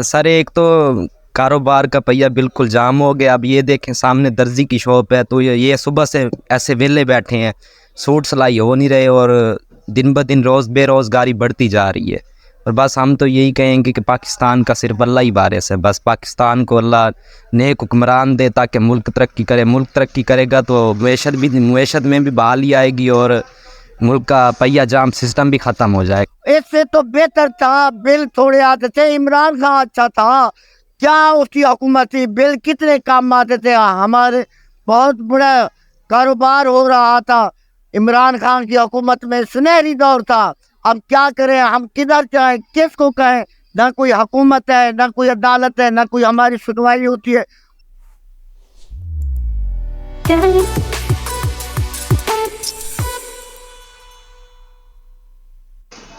سر ایک تو کاروبار کا پہیہ بالکل جام ہو گیا. اب یہ دیکھیں سامنے درزی کی شاپ ہے تو یہ صبح سے ایسے ویلے بیٹھے ہیں, سوٹ سلائی ہو نہیں رہے اور دن بہ دن بے روزگاری بڑھتی جا رہی ہے. اور بس ہم تو یہی کہیں گے کہ پاکستان کا صرف اللہ ہی وارث ہے. بس پاکستان کو اللہ نیک حکمران دے تاکہ ملک ترقی کرے. ملک ترقی کرے گا تو معیشت میں بھی بحالی آئے گی اور ملک کا پہیہ جام سسٹم بھی ختم ہو جائے. اس سے تو بہتر تھا, بل تھوڑے آتے تھے. عمران خان اچھا تھا, کیا اس کی حکومت تھی, بل کتنے کام آتے تھے, ہمارے بہت بڑا کاروبار ہو رہا تھا. عمران خان کی حکومت میں سنہری دور تھا. اب کیا کریں, ہم کدھر جائیں, کس کو کہیں؟ نہ کوئی حکومت ہے, نہ کوئی عدالت ہے, نہ کوئی ہماری سنوائی ہوتی ہے.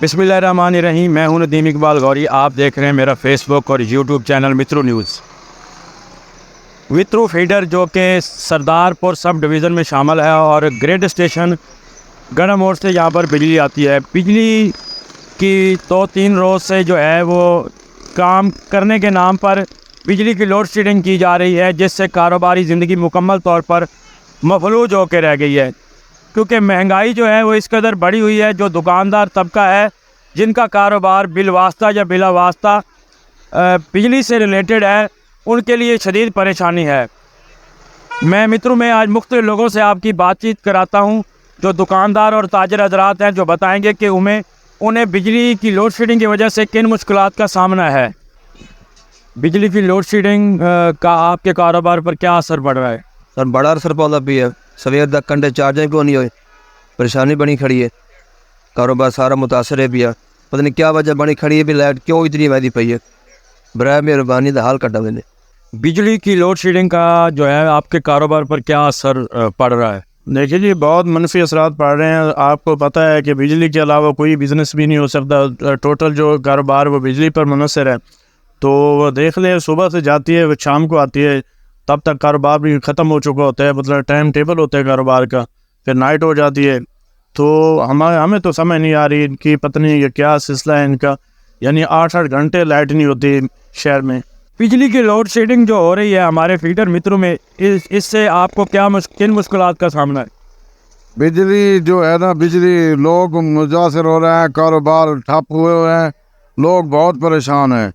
بسم اللہ الرحمن الرحیم. میں ہوں ندیم اقبال غوری. آپ دیکھ رہے ہیں میرا فیس بک اور یوٹیوب چینل مترو نیوز. مترو فیڈر جو کہ سردار پور سب ڈویژن میں شامل ہے اور گریڈ اسٹیشن گڑھ موڑ سے یہاں پر بجلی آتی ہے. بجلی کی 2-3 روز سے جو ہے وہ کام کرنے کے نام پر بجلی کی لوڈ شیڈنگ کی جا رہی ہے, جس سے کاروباری زندگی مکمل طور پر مفلوج ہو کے رہ گئی ہے. کیونکہ مہنگائی جو ہے وہ اس قدر بڑھی ہوئی ہے. جو دکاندار طبقہ ہے جن کا کاروبار بالواسطہ یا بلا واسطہ بجلی سے ریلیٹڈ ہے, ان کے لیے شدید پریشانی ہے. میں مترو میں آج مختلف لوگوں سے آپ کی بات چیت کراتا ہوں جو دکاندار اور تاجر حضرات ہیں, جو بتائیں گے کہ انہیں بجلی کی لوڈ شیڈنگ کی وجہ سے کن مشکلات کا سامنا ہے. بجلی کی لوڈ شیڈنگ کا آپ کے کاروبار پر کیا اثر پڑ رہا ہے؟ سر بڑا اثر پڑا بھی ہے. سویر تک گھنٹے چارجنگ کیوں نہیں ہوئی, پریشانی بنی کھڑی ہے. کاروبار سارا متاثر ہے بھی ہے. پتہ نہیں کیا وجہ بنی کھڑی ہے بھی, لائٹ کیوں اتنی مہنگی پئی ہے. برائے مہربانی دا حال کٹا میں نے. بجلی کی لوڈ شیڈنگ کا جو ہے آپ کے کاروبار پر کیا اثر پڑ رہا ہے؟ دیکھیے جی, بہت منفی اثرات پڑ رہے ہیں. آپ کو پتہ ہے کہ بجلی کے علاوہ کوئی بزنس بھی نہیں ہو سکتا. ٹوٹل جو کاروبار وہ بجلی پر منحصر ہے. تو وہ دیکھ لیں, صبح سے جاتی ہے وہ شام کو آتی ہے, تب تک کاروبار بھی ختم ہو چکا ہوتا ہے. مطلب ٹائم ٹیبل ہوتا ہے کاروبار کا, پھر نائٹ ہو جاتی ہے. تو ہمیں تو سمجھ نہیں آ رہی ان کی, پتہ نہیں یہ کیا سلسلہ ہے ان کا. یعنی 8 گھنٹے لائٹ نہیں ہوتی شہر میں. بجلی کی لوڈ شیڈنگ جو ہو رہی ہے ہمارے فیڈر مترو میں, اس سے آپ کو کن مشکلات کا سامنا ہے؟ بجلی جو ہے نا, بجلی لوگ متاثر ہو رہے ہیں, کاروبار ٹھپ ہوئے ہیں, لوگ بہت پریشان ہیں.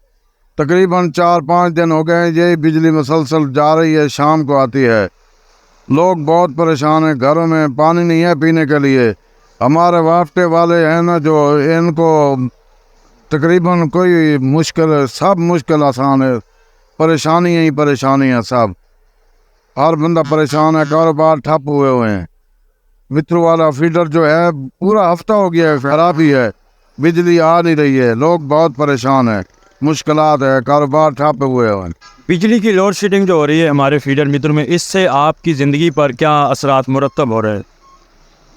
تقریباً 4-5 دن ہو گئے ہیں یہی بجلی مسلسل جا رہی ہے, شام کو آتی ہے. لوگ بہت پریشان ہیں, گھروں میں پانی نہیں ہے پینے کے لیے. ہمارے وافٹے والے ہیں نا جو, ان کو تقریباً کوئی سب مشکل آسان ہے. پریشانی ہی پریشانی ہے سب, ہر بندہ پریشان ہے. کاروبار ٹھپ ہوئے ہیں. مترو والا فیڈر جو ہے پورا ہفتہ ہو گیا ہے, خرابی ہے, بجلی آ نہیں رہی ہے. لوگ بہت پریشان ہیں, مشکلات ہے, کاروبار ٹھپ ہوئے ہیں. بجلی کی لوڈ شیڈنگ جو ہو رہی ہے ہمارے فیڈر مترو میں, اس سے آپ کی زندگی پر کیا اثرات مرتب ہو رہے ہیں؟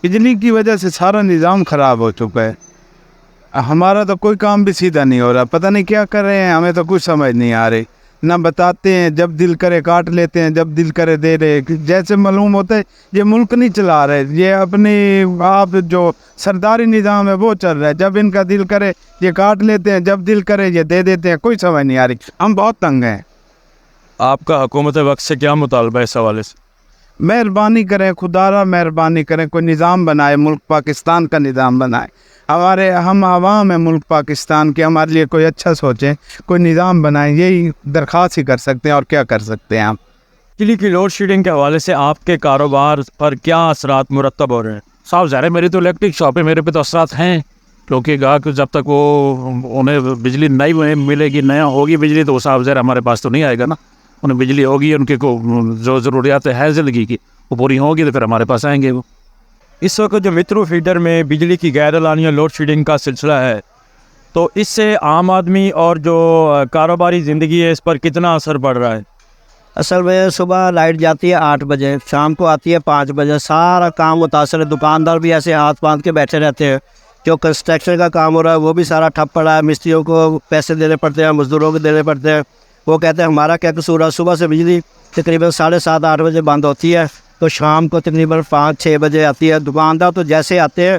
بجلی کی وجہ سے سارا نظام خراب ہو چکا ہے. ہمارا تو کوئی کام بھی سیدھا نہیں ہو رہا. پتہ نہیں کیا کر رہے ہیں, ہمیں تو کچھ سمجھ نہیں آ رہی. نہ بتاتے ہیں, جب دل کرے کاٹ لیتے ہیں, جب دل کرے دے رہے. جیسے معلوم ہوتا ہے یہ ملک نہیں چلا رہے, یہ اپنی آپ جو سرداری نظام ہے وہ چل رہا ہے. جب ان کا دل کرے یہ کاٹ لیتے ہیں, جب دل کرے یہ دے دیتے ہیں. کوئی سمجھ نہیں آ رہی, ہم بہت تنگ ہیں. آپ کا حکومت وقت سے کیا مطالبہ ہے اس حوالے سے؟ مہربانی کریں, خدا را مہربانی کریں, کوئی نظام بنائے, ملک پاکستان کا نظام بنائے. ہم عوام ہیں ملک پاکستان کے, ہمارے لیے کوئی اچھا سوچیں, کوئی نظام بنائیں. یہی درخواست ہی کر سکتے ہیں, اور کیا کر سکتے ہیں ہم. بجلی کی لوڈ شیڈنگ کے حوالے سے آپ کے کاروبار پر کیا اثرات مرتب ہو رہے ہیں؟ صاحب ظاہر ہے میری تو الیکٹرک شاپ ہے, میرے پہ تو اثرات ہیں, کیونکہ گاہک جب تک انہیں بجلی نہیں ملے گی, نیا ہوگی بجلی, تو وہ صاحب ظاہر ہمارے پاس تو نہیں آئے گا نا. انہیں بجلی ہوگی, ان کے جو ضروریات ہے زندگی کی وہ پوری ہوگی تو پھر ہمارے پاس آئیں گے وہ. اس وقت جو مترو فیڈر میں بجلی کی غیر اعلانیہ لوڈ شیڈنگ کا سلسلہ ہے, تو اس سے عام آدمی اور جو کاروباری زندگی ہے اس پر کتنا اثر پڑ رہا ہے؟ اصل میں صبح لائٹ جاتی ہے 8 بجے, شام کو آتی ہے 5 بجے. سارا کام متاثر ہے. دکاندار بھی ایسے ہاتھ باندھ کے بیٹھے رہتے ہیں. جو کنسٹرکشن کا کام ہو رہا ہے وہ بھی سارا ٹھپ پڑا ہے. مستریوں کو پیسے دینے پڑتے ہیں, مزدوروں کو دینے پڑتے ہیں. وہ کہتے ہیں ہمارا کیا قصور ہے. صبح سے بجلی تقریباً 7:30-8 بجے بند ہوتی ہے, تو شام کو تقریباً 5-6 بجے آتی ہے. دکاندار تو جیسے آتے ہیں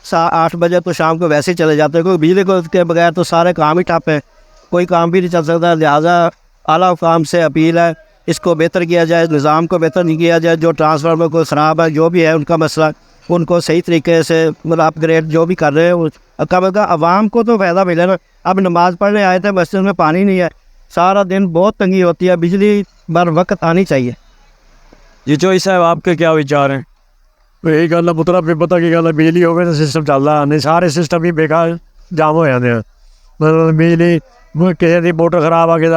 8 بجے تو شام کو ویسے ہی چلے جاتے ہیں, کیونکہ بجلی کے بغیر تو سارے کام ہی ٹھپ ہیں. کوئی کام بھی نہیں چل سکتا. لہٰذا اعلیٰ حکام سے اپیل ہے اس کو بہتر کیا جائے, نظام کو بہتر نہیں کیا جائے. جو ٹرانسفارمر کو خراب ہے جو بھی ہے ان کا مسئلہ, ان کو صحیح طریقے سے مطلب اپ گریڈ جو بھی کر رہے ہیں کم از کم عوام کو تو فائدہ ملے نا. اب نماز پڑھنے آئے تھے مسجد میں پانی نہیں ہے, سارا دن بہت تنگی ہوتی ہے, بجلی بر وقت آنی چاہیے. جی چوئی صاحب آپ کے کیا وچار ہیں؟ یہی گل ہے پترا پھر پتہ کی گل ہے, بجلی ہوگی تو سسٹم چلتا نہیں, سارے سسٹم ہی بیکار جام ہو جاتے ہیں. مطلب بجلی کسی کی موٹر خراب آ گئی,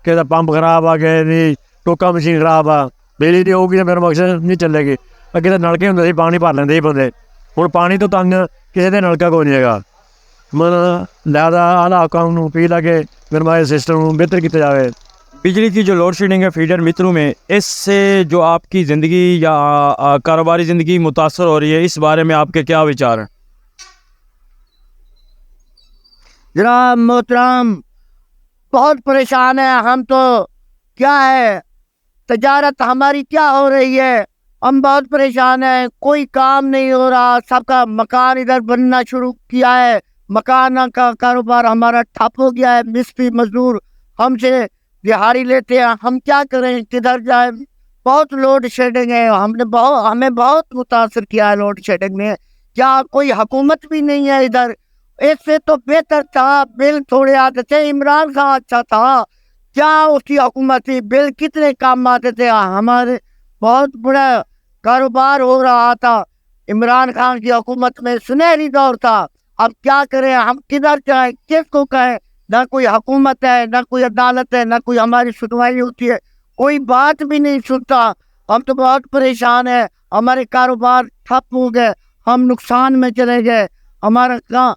کسی کا پمپ خراب آ گیا, نہیں ٹوکا مشین خراب آ, بجلی نہیں ہوگی تو میرا مقصد نہیں چلے گی. اگے تو نلکے ہوتے پانی بھر لیندے بندے, ہوں پانی تو تنگ کسی کا نلکا کوئی نہیں ہے. مطلب لہٰذا اعلیٰ حکام کو اپیل ہے کہ میرے سسٹم بہتر کیا جائے. بجلی کی جو لوڈ شیڈنگ ہے فیڈر مترو میں, اس سے جو آپ کی زندگی یا کاروباری زندگی متاثر ہو رہی ہے, اس بارے میں آپ کے کیا وچار ہیں؟ جناب محترم بہت پریشان ہیں ہم. تو کیا ہے تجارت ہماری کیا ہو رہی ہے, ہم بہت پریشان ہیں, کوئی کام نہیں ہو رہا. سب کا مکان ادھر بننا شروع کیا ہے, مکان کا کاروبار ہمارا ٹھپ ہو گیا ہے. مستری مزدور ہم سے دہاڑی لیتے ہیں, ہم کیا کریں, کدھر جائیں. بہت لوڈ شیڈنگ ہے, ہمیں بہت متاثر کیا ہے لوڈ شیڈنگ نے. کیا کوئی حکومت بھی نہیں ہے ادھر؟ اس سے تو بہتر تھا بل تھوڑے آتے تھے, عمران خان اچھا تھا. کیا اس کی حکومت تھی, بل کتنے کام آتے تھے, ہمارے بہت بڑا کاروبار ہو رہا تھا. عمران خان کی حکومت میں سنہری دور تھا. اب کیا کریں, ہم کدھر جائیں, کس کو کہیں؟ نہ کوئی حکومت ہے, نہ کوئی عدالت ہے, نہ کوئی ہماری سنوائی ہوتی ہے, کوئی بات بھی نہیں سنتا. ہم تو بہت پریشان ہیں, ہمارے کاروبار ٹھپ ہو گئے, ہم نقصان میں چلے گئے, ہمارا کام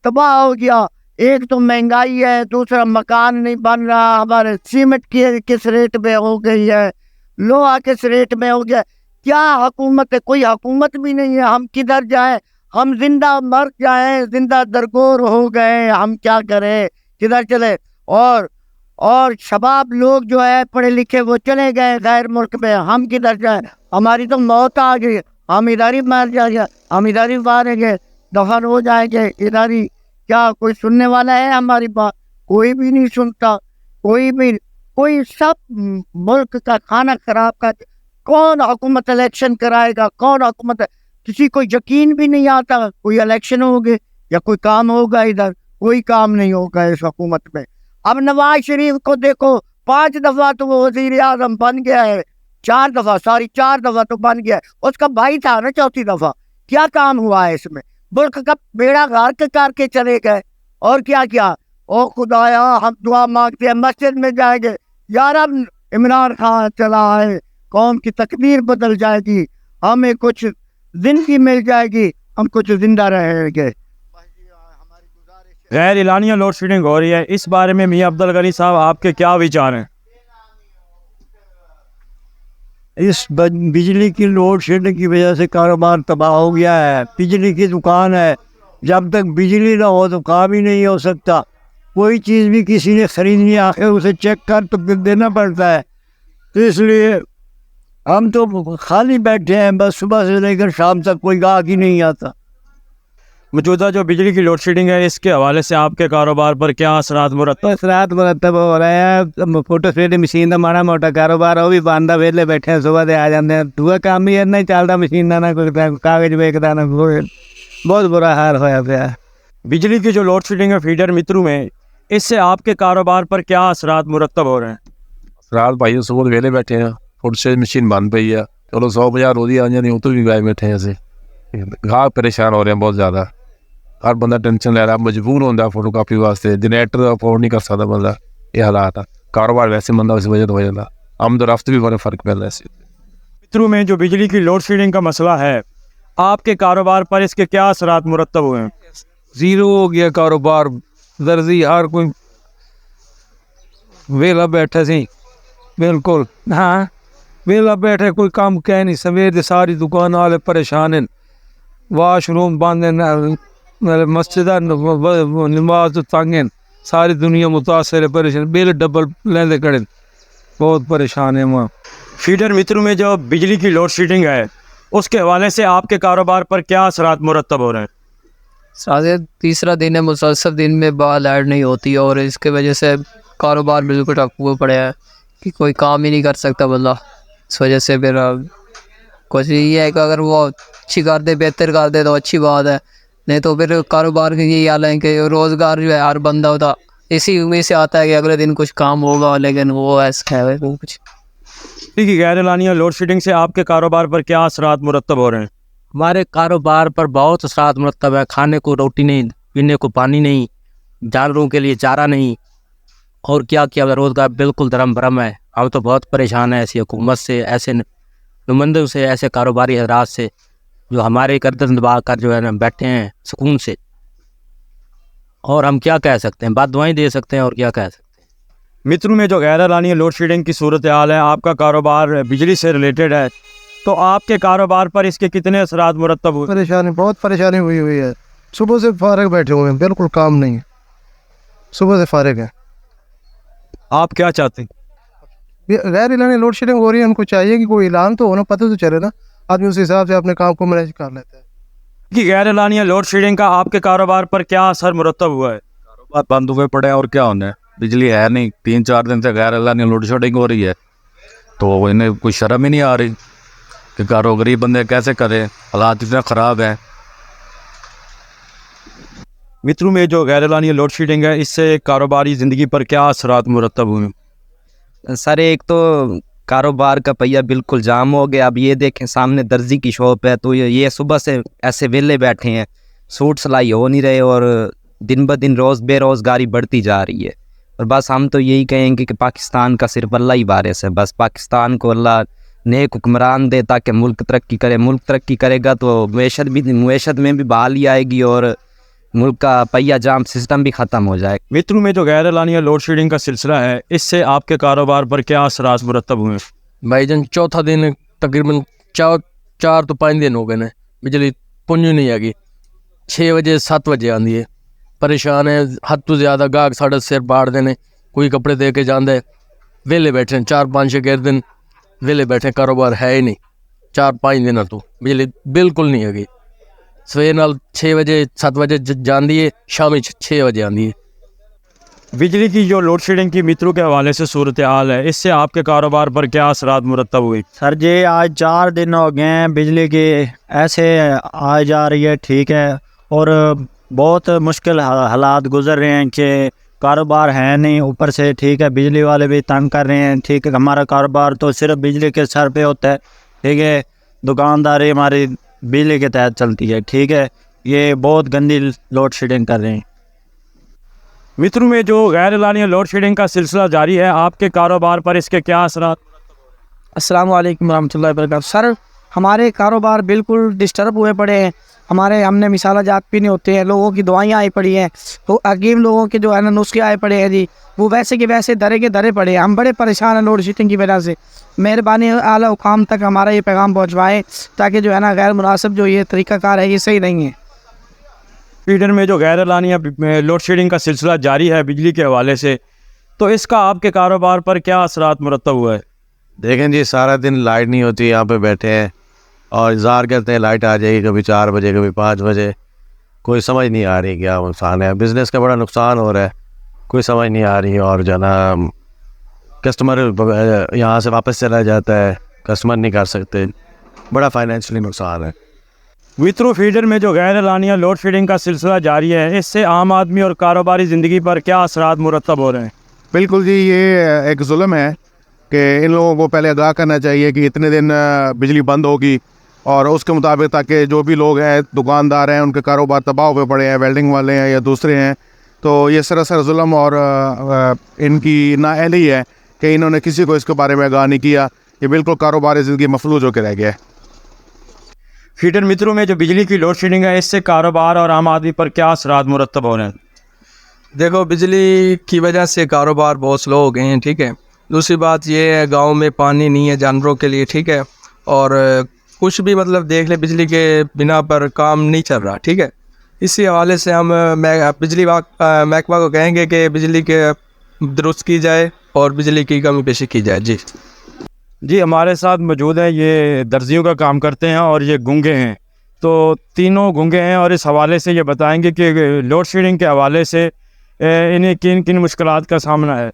تباہ ہو گیا. ایک تو مہنگائی ہے, دوسرا مکان نہیں بن رہا, ہمارے سیمنٹ کی کس ریٹ میں ہو گئی ہے, لوہا کس ریٹ میں ہو گیا. کیا حکومت ہے؟ کوئی حکومت بھی نہیں ہے. ہم کدھر جائیں, ہم زندہ مر جائیں, زندہ درگور ہو گئے, ہم کیا کریں, کدھر چلے. اور شباب لوگ جو ہے پڑھے لکھے وہ چلے گئے غیر ملک میں, ہم کدھر جائیں. ہماری تو موت آ گئی, ہم ادھر ہی مر جائیں گے, ہم ادھر ہی ماریں گے, دفن ہو جائیں گے ادھر ہی. کیا کوئی سننے والا ہے ہماری بات؟ کوئی بھی نہیں سنتا, کوئی سب ملک کا کھانا خراب کر. کون حکومت الیکشن کرائے گا, کون حکومت؟ کسی کو یقین بھی نہیں آتا کوئی الیکشن ہوگے یا کوئی کام ہوگا ادھر. کوئی کام نہیں ہوگا اس حکومت میں. اب نواز شریف کو دیکھو, 5 دفعہ تو وہ وزیر اعظم بن گیا ہے, 4 دفعہ تو بن گیا ہے. اس کا بھائی تھا نا 4تھی دفعہ. کیا کام ہوا ہے اس میں؟ ملک کا بیڑا غرق کر کے چلے گئے. اور کیا او خدایا, ہم دعا مانگتے ہیں, مسجد میں جائیں گے, یار اب عمران خان چلا ہے, قوم کی تقدیر بدل جائے گی, ہمیں کچھ زندگی مل جائے گی, ہم کچھ زندہ رہیں گے. غیر اعلانیہ لوڈ شیڈنگ ہو رہی ہے, اس بارے میں میاں عبدالغنی صاحب آپ کے کیا وچار ہیں؟ اس بجلی کی لوڈ شیڈنگ کی وجہ سے کاروبار تباہ ہو گیا ہے. بجلی کی دکان ہے, جب تک بجلی نہ ہو تو کام ہی نہیں ہو سکتا. کوئی چیز بھی کسی نے خریدنی آخر اسے چیک کر تو پھر دینا پڑتا ہے. تو اس لیے ہم تو خالی بیٹھے ہیں, بس صبح سے لے کر شام تک کوئی گاہک ہی نہیں آتا. موجودہ جو بجلی کی لوڈ شیڈنگ ہے, اس کے حوالے سے آپ کے کاروبار پر کیا اثرات مرتب ہو رہے ہیں. فوٹو سٹیٹ مشین کا ماڑا موٹا کاروبار وہ بھی بندہ ویلے بیٹھے ہیں, صبح سے آ جاتے ہیں. دوسرا کام بھی نہیں چلتا مشین کا, نہ کوئی کاغذ ویکتا, نہ بہت برا حال ہوا پیا. بجلی کی جو لوڈ شیڈنگ ہے فیڈر مترو میں, اس سے آپ کے کاروبار پر کیا اثرات مرتب ہو رہے ہیں؟ رات بھائی صبح ویلے بیٹھے ہیں, فوٹو سٹیٹ مشین بند پی ہے, چلو 100-50 روزی آ جانی, تو بھی گائے بیٹھے ہیں. اسے گاہک پریشان ہو رہے ہیں بہت زیادہ. ہر بندہ ٹینشن لے رہا ہے, مجبور ہوتا ہے فوٹو کاپی واسطے, جنریٹر افورڈ نہیں کر سکتا بندہ. یہ حالات ہے, کاروبار ویسے بندہ اس وجہ سے ہو جاتا. آمد و رفت بھی بڑے فرق پڑ رہا ہے. مترو میں جو بجلی کی لوڈ شیڈنگ کا مسئلہ ہے, آپ کے کاروبار پر اس کے کیا اثرات مرتب ہوئے ہیں؟ زیرو ہو گیا کاروبار. درزی ہر کوئی ویلا بیٹھے سی, بالکل ہاں ویلا بیٹھے, کوئی کام کہہ نہیں. سویر ساری دکان والے پریشان ہیں, واش روم بند ہیں, مسجد نماز تنگ ہیں, ساری دنیا متاثر ہے, پریشان. بل ڈبل لیندے کھڑے, بہت پریشان ہیں وہاں. فیڈر مترو میں جو بجلی کی لوڈ شیڈنگ ہے, اس کے حوالے سے آپ کے کاروبار پر کیا اثرات مرتب ہو رہے ہیں؟ آج تیسرا دن ہے مسلسل دن میں لائٹ نہیں ہوتی اور اس کی وجہ سے کاروبار بالکل ٹھپ ہوئے پڑے ہیں کہ کوئی کام ہی نہیں کر سکتا بندہ. اس وجہ سے پھر کوشش یہ ہے کہ اگر وہ اچھی کر دے بہتر کر دے تو اچھی بات ہے, نہیں تو پھر کاروبار کے یہی حال ہے کہ روزگار جو ہے ہر بندہ ہوتا اسی امید سے آتا ہے کہ اگلے دن کچھ کام ہوگا, لیکن وہ ایسا ہے وہ کچھ. ٹھیک ہے, غیر اعلانیہ لوڈ شیڈنگ سے آپ کے کاروبار پر کیا اثرات مرتب ہو رہے ہیں؟ ہمارے کاروبار پر بہت اثرات مرتب ہے. کھانے کو روٹی نہیں, پینے کو پانی نہیں, جانوروں کے لیے چارہ نہیں, اور کیا روزگار بالکل درم برم ہے. ہم تو بہت پریشان ہیں ایسی حکومت سے, ایسے نمائندوں سے, ایسے کاروباری حضرات سے جو ہمارے گردن دبا کر جو ہے نا بیٹھے ہیں سکون سے. اور ہم کیا کہہ سکتے ہیں, بد دعائیں دے سکتے ہیں اور کیا کہہ سکتے ہیں. متروں میں جو غیر اعلانیہ لوڈ شیڈنگ کی صورتحال ہے, آپ کا کاروبار بجلی سے ریلیٹڈ ہے, تو آپ کے کاروبار پر اس کے کتنے اثرات مرتب ہوئے؟ پریشانی, بہت پریشانی ہوئی ہے. صبح سے فارغ بیٹھے ہوئے ہیں, بالکل کام نہیں ہے, صبح سے فارغ ہے. آپ کیا چاہتے ہیں؟ غیر اعلانی لوڈ شیڈنگ ہو رہی ہے, ان کو چاہیے کہ کوئی اعلان تو ہونا, پتہ تو چلے نا, آدمی اس حساب سے اپنے کام کو مینیج کر لیتا ہے. کہ غیر اعلانیہ لوڈ شیڈنگ کا آپ کے کاروبار پر کیا اثر مرتب ہوا ہے؟ کاروبار بند ہوئے پڑے ہیں, اور کیا ہونا ہے, بجلی ہے نہیں, 3-4 دن سے غیر اعلانیہ لوڈ شیڈنگ ہو رہی ہے, تو انہیں کوئی شرم ہی نہیں آ رہی کہ غریب بندے کیسے کریں, حالات اتنے خراب ہیں. متروں میں جو غیر اعلانیہ لوڈ شیڈنگ ہے, اس سے کاروباری زندگی پر کیا اثرات مرتب ہوئے؟ سر ایک تو کاروبار کا پہیہ بالکل جام ہو گیا. اب یہ دیکھیں سامنے درزی کی شاپ ہے, تو یہ صبح سے ایسے ویلے بیٹھے ہیں, سوٹ سلائی ہو نہیں رہے, اور دن بدن بے روزگاری بڑھتی جا رہی ہے. اور بس ہم تو یہی کہیں گے کہ پاکستان کا صرف اللہ ہی وارث ہے. بس پاکستان کو اللہ نیک حکمران دے تاکہ ملک ترقی کرے. ملک ترقی کرے گا تو معیشت میں بھی بحالی آئے گی, اور ملک کا پہیہ جام سسٹم بھی ختم ہو جائے. متروں میں جو غیر اعلانیہ لوڈ شیڈنگ کا سلسلہ ہے, اس سے آپ کے کاروبار پر کیا اثرات مرتب ہوئے؟ بھائی جان چوتھا دن تقریباً 4 تو 5 دن ہو گئے ہیں, بجلی پنج نہیں آ گئی. 6 بجے 7 بجے آندی ہے, پریشان ہے حد تو زیادہ. گاہک ساڑھے سر پاڑ دینے, کوئی کپڑے دے کے جاندے, ویلے بیٹھے 4-5 دن ویلے بیٹھے, کاروبار ہے ہی نہیں. 4-5 دن تو بجلی بالکل نہیں آ گئی. سویر نال 6 بجے 7 بجے جاندی ہے, شامی 6 بجے آندی ہے. بجلی کی جو لوڈ شیڈنگ کی متروں کے حوالے سے صورتحال ہے, اس سے آپ کے کاروبار پر کیا اثرات مرتب ہوئی؟ سر جی آج 4 دن ہو گئے ہیں بجلی کی ایسے آ جا رہی ہے, ٹھیک ہے, اور بہت مشکل حالات گزر رہے ہیں کہ کاروبار ہے نہیں, اوپر سے ٹھیک ہے بجلی والے بھی تنگ کر رہے ہیں. ٹھیک ہے, ہمارا کاروبار تو صرف بجلی کے سر پہ ہوتا ہے, ٹھیک ہے, دکانداری ہماری بجلی کے تحت چلتی ہے. ٹھیک ہے, یہ بہت گندی لوڈ شیڈنگ کر رہے ہیں. متروں میں جو غیر اعلانیہ لوڈ شیڈنگ کا سلسلہ جاری ہے, آپ کے کاروبار پر اس کے کیا اثرات؟ السلام علیکم ورحمۃ اللہ وبرکاتہ. سر ہمارے کاروبار بالکل ڈسٹرب ہوئے پڑے ہیں. ہم نے مثالہ جات پینے ہوتے ہیں, لوگوں کی دوائیاں آئی پڑی ہیں, تو عجیب لوگوں کے جو ہے نا نسخے آئے پڑے ہیں جی, وہ ویسے کے ویسے درے کے درے پڑے ہیں. ہم بڑے پریشان ہیں لوڈ شیڈنگ کی وجہ سے. مہربانی اعلیٰ حکام تک ہمارا یہ پیغام پہنچوائیں تاکہ جو ہے نا غیر مناسب جو یہ طریقہ کار ہے یہ صحیح نہیں ہے. فیڈر میں جو غیر اعلانیہ لوڈ شیڈنگ کا سلسلہ جاری ہے بجلی کے حوالے سے, تو اس کا آپ کے کاروبار پر کیا اثرات مرتب ہوا ہے؟ دیکھیں جی, سارا دن لائٹ نہیں ہوتی, یہاں پہ بیٹھے ہیں اور انتظار کرتے ہیں لائٹ آ جائے گی, کبھی 4 بجے کبھی 5 بجے. کوئی سمجھ نہیں آ رہی کیا نقصان ہے, بزنس کا بڑا نقصان ہو رہا ہے, کوئی سمجھ نہیں آ رہی. اور جو نا کسٹمر یہاں سے واپس چلا جاتا ہے, کسٹمر نہیں کر سکتے, بڑا فائنینشلی نقصان ہے. ویترو فیڈر میں جو غیر اعلانیہ لوڈ شیڈنگ کا سلسلہ جاری ہے, اس سے عام آدمی اور کاروباری زندگی پر کیا اثرات مرتب ہو رہے ہیں؟ بالکل جی, یہ ایک ظلم ہے کہ ان لوگوں کو پہلے آگاہ کرنا چاہیے کہ اتنے دن بجلی بند ہوگی, اور اس کے مطابق تاکہ جو بھی لوگ ہیں دکاندار ہیں ان کے کاروبار تباہ ہوئے پڑے ہیں, ویلڈنگ والے ہیں یا دوسرے ہیں, تو یہ سراسر ظلم اور ان کی نااہلی ہے کہ انہوں نے کسی کو اس کے بارے میں آگاہ نہیں کیا. یہ بالکل کاروباری زندگی مفلوج ہو کے رہ گیا ہے. فیڈر متروں میں جو بجلی کی لوڈ شیڈنگ ہے, اس سے کاروبار اور عام آدمی پر کیا اثرات مرتب ہو رہے ہیں؟ دیکھو بجلی کی وجہ سے کاروبار بہت سلو ہو گئے ہیں, ٹھیک ہے. دوسری بات یہ ہے گاؤں میں پانی نہیں ہے جانوروں کے لیے, ٹھیک ہے, اور کچھ بھی مطلب دیکھ لیں بجلی کے بنا پر کام نہیں چل رہا, ٹھیک ہے. اسی حوالے سے ہم بجلی محکمہ کو کہیں گے کہ بجلی کے درست کی جائے اور بجلی کی کمی پیشی کی جائے. جی ہمارے ساتھ موجود ہیں, یہ درزیوں کا کام کرتے ہیں اور یہ گونگے ہیں. تو تینوں گونگے ہیں اور اس حوالے سے یہ بتائیں گے کہ لوڈ شیڈنگ کے حوالے سے انہیں کن کن مشکلات کا سامنا ہے.